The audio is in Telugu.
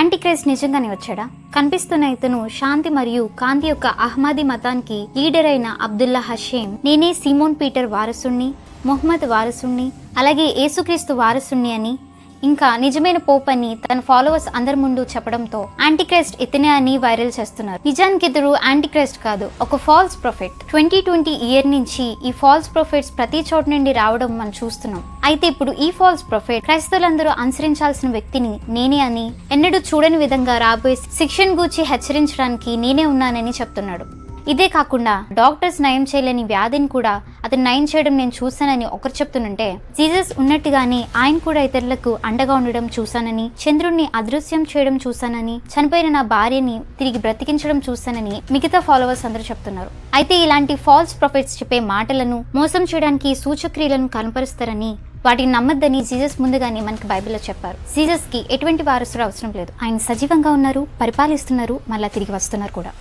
యాంటీక్రైస్ట్ నిజంగానే వచ్చాడా? కనిపిస్తున్న ఇతను శాంతి మరియు కాంతి యొక్క అహ్మదీ మతానికి లీడర్ అయిన అబ్దుల్లా హషేమ్, నేనే సిమోన్ పీటర్ వారసుణ్ణి, మొహమ్మద్ వారసుణ్ణి, అలాగే యేసుక్రీస్తు వారసుణ్ణి అని, ఇంకా నిజమైన పోప్ అని తన ఫాలోవర్స్ అందరి ముందు చెప్పడంతో యాంటీక్రైస్ట్ ఇతనే అని వైరల్ చేస్తున్నారు. నిజానికి ఇతడు యాంటీక్రైస్ట్ కాదు, ఒక ఫాల్స్ ప్రొఫెట్. 2020 ఇయర్ నుంచి ఈ ఫాల్స్ ప్రొఫెట్స్ ప్రతి చోట నుండి రావడం మనం చూస్తున్నాం. అయితే ఇప్పుడు ఈ ఫాల్స్ ప్రొఫెట్ క్రైస్తవులందరూ అనుసరించాల్సిన వ్యక్తిని నేనే అని, ఎన్నడూ చూడని విధంగా రాబోయే శిక్షను గూర్చి హెచ్చరించడానికి నేనే ఉన్నానని చెప్తున్నాడు. ఇదే కాకుండా డాక్టర్స్ నయం చేయలేని వ్యాధిని కూడా అతను నయం చేయడం నేను చూశానని ఒకరు చెప్తుంటే, జీసస్ ఉన్నట్టుగానే ఆయన కూడా ఇతరులకు అండగా ఉండడం చూశానని, చంద్రుణ్ణి అదృశ్యం చేయడం చూశానని, చనిపోయిన నా భార్యని తిరిగి బ్రతికించడం చూశానని మిగతా ఫాలోవర్స్ అందరూ చెప్తున్నారు. అయితే ఇలాంటి ఫాల్స్ ప్రొఫెట్స్ చెప్పే మాటలను మోసం చేయడానికి సూచక్రియలను కనపరుస్తారని, వాటిని నమ్మద్దని జీసస్ ముందుగానే మనకి బైబిల్లో చెప్పారు. జీసస్ కి ఎటువంటి వారసుడు అవసరం లేదు. ఆయన సజీవంగా ఉన్నారు, పరిపాలిస్తున్నారు, మళ్ళా తిరిగి వస్తున్నారు కూడా.